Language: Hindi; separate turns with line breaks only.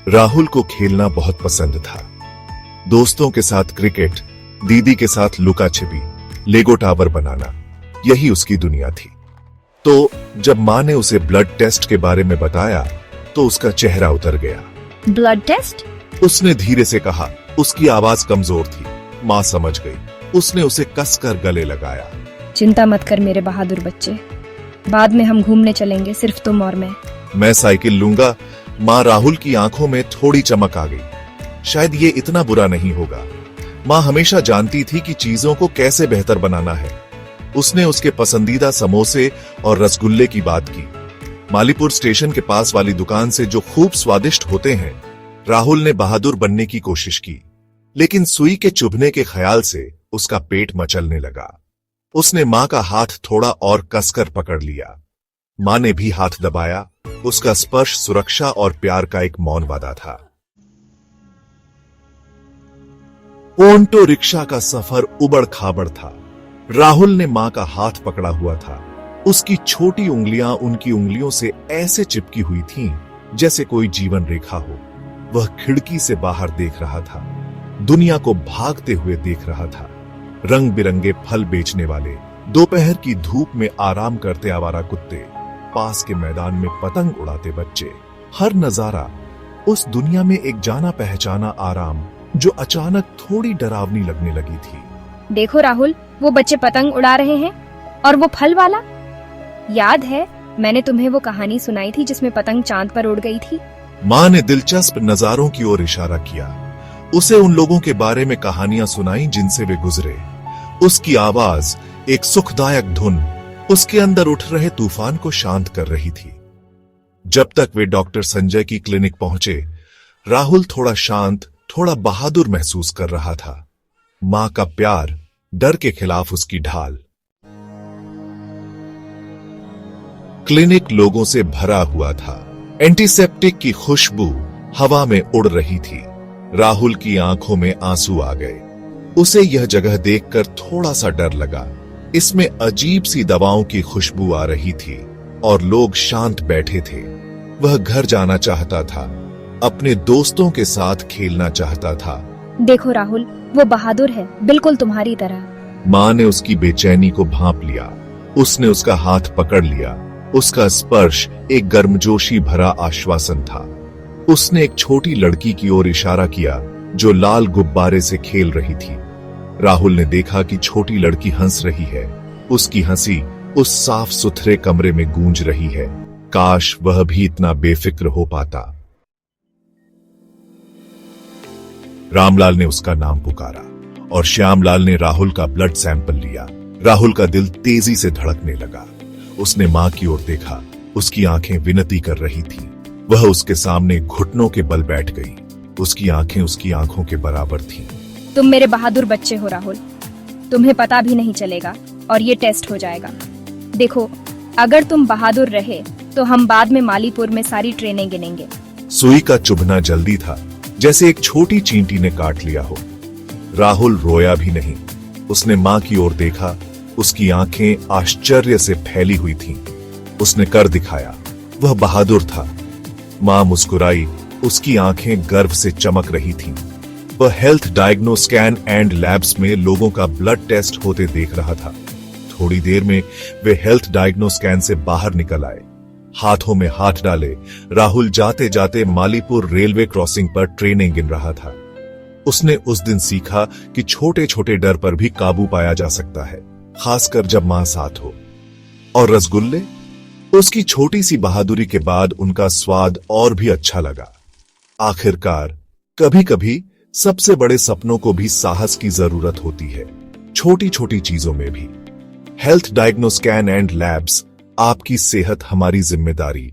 राहुल को खेलना बहुत पसंद था। दोस्तों के साथ क्रिकेट, दीदी के साथ लुका छिपी, लेगो टावर बनाना, यही उसकी दुनिया थी। तो जब माँ ने उसे ब्लड टेस्ट के बारे में बताया तो उसका चेहरा उतर गया।
Blood test?
उसने धीरे से कहा। उसकी आवाज कमजोर थी। माँ समझ गई। उसने उसे कसकर गले लगाया।
चिंता मत कर मेरे बहादुर बच्चे, बाद में हम घूमने चलेंगे, सिर्फ तुम और मैं
साइकिल लूंगा। माँ राहुल की आंखों में थोड़ी चमक आ गई। शायद ये इतना बुरा नहीं होगा। माँ हमेशा जानती थी कि चीजों को कैसे बेहतर बनाना है। उसने उसके पसंदीदा समोसे और रसगुल्ले की बात की। मालीपुर स्टेशन के पास वाली दुकान से जो खूब स्वादिष्ट होते हैं। राहुल ने बहादुर बनने की कोशिश की, लेकिन सुई के चुभने के ख्याल से उसका पेट मचलने लगा। उसने माँ का हाथ थोड़ा और कसकर पकड़ लिया। माँ ने भी हाथ दबाया। उसका स्पर्श सुरक्षा और प्यार का एक मौन वादा था। ऑटो रिक्शा का सफर उबड़ खाबड़ था। राहुल ने माँ का हाथ पकड़ा हुआ था। उसकी छोटी उंगलियां उनकी उंगलियों से ऐसे चिपकी हुई थीं, जैसे कोई जीवन रेखा हो। वह खिड़की से बाहर देख रहा था, दुनिया को भागते हुए देख रहा था। रंग बिरंगे फल बेचने वाले, दोपहर की धूप में आराम करते आवारा कुत्ते, पास के मैदान में पतंग उड़ाते बच्चे, हर नजारा उस दुनिया में एक जाना पहचाना आराम जो अचानक थोड़ी डरावनी लगने लगी थी।
देखो राहुल, वो बच्चे पतंग उड़ा रहे हैं, और वो फल वाला, याद है मैंने तुम्हें वो कहानी सुनाई थी जिसमें पतंग चांद पर उड़ गई थी?
माँ ने दिलचस्प नजारों की ओर इशारा किया। उसे उन लोगों के बारे में कहानियां सुनाई जिनसे वे गुजरे। उसकी आवाज, एक सुखदायक धुन, उसके अंदर उठ रहे तूफान को शांत कर रही थी। जब तक वे डॉक्टर संजय की क्लिनिक पहुंचे, राहुल थोड़ा शांत, थोड़ा बहादुर महसूस कर रहा था। माँ का प्यार, डर के खिलाफ उसकी ढाल। क्लिनिक लोगों से भरा हुआ था। एंटीसेप्टिक की खुशबू हवा में उड़ रही थी। राहुल की आंखों में आंसू आ गए। उसे यह जगह देखकर थोड़ा सा डर लगा। इसमें अजीब सी दवाओं की खुशबू आ रही थी और लोग शांत बैठे थे। वह घर जाना चाहता था, अपने दोस्तों के साथ खेलना चाहता था।
देखो राहुल, वो बहादुर है, बिल्कुल तुम्हारी तरह।
माँ ने उसकी बेचैनी को भांप लिया। उसने उसका हाथ पकड़ लिया। उसका स्पर्श एक गर्मजोशी भरा आश्वासन था। उसने एक छोटी लड़की की ओर इशारा किया जो लाल गुब्बारे से खेल रही थी। राहुल ने देखा कि छोटी लड़की हंस रही है। उसकी हंसी उस साफ सुथरे कमरे में गूंज रही है। काश वह भी इतना बेफिक्र हो पाता। रामलाल ने उसका नाम पुकारा और श्यामलाल ने राहुल का ब्लड सैंपल लिया। राहुल का दिल तेजी से धड़कने लगा। उसने माँ की ओर देखा। उसकी आंखें विनती कर रही थीं। वह उसके सामने घुटनों के बल बैठ गई। उसकी आंखें उसकी आंखों के बराबर थीं।
तुम मेरे बहादुर बच्चे हो राहुल, तुम्हें पता भी नहीं चलेगा और ये टेस्ट हो जाएगा। देखो, अगर तुम बहादुर रहे तो हम बाद में मालीपुर में सारी ट्रेनें गिनेंगे।
सुई का चुभना जल्दी था, जैसे एक छोटी चींटी ने काट लिया हो। राहुल रोया भी नहीं। उसने माँ की ओर देखा। उसकी आंखें आश्चर्य से फैली हुई थीं। उसने कर दिखाया, वह बहादुर था। माँ मुस्कुराई। उसकी आंखें गर्व से चमक रही थीं। वह हेल्थ डायग्नो स्कैन एंड लैब्स में लोगों का ब्लड टेस्ट होते देख रहा था। थोड़ी देर में वे हेल्थ डायग्नो स्कैन से बाहर निकल आए। हाथों में हाथ डाले राहुल जाते जाते मालीपुर रेलवे क्रॉसिंग पर ट्रेनें गिन रहा था। उसने उस दिन सीखा कि छोटे छोटे डर पर भी काबू पाया जा सकता है, खासकर जब मां साथ हो। और रसगुल्ले, उसकी छोटी सी बहादुरी के बाद उनका स्वाद और भी अच्छा लगा। आखिरकार कभी कभी सबसे बड़े सपनों को भी साहस की जरूरत होती है, छोटी छोटी चीजों में भी। हेल्थ डायग्नो स्कैन एंड लैब्स, आपकी सेहत हमारी जिम्मेदारी।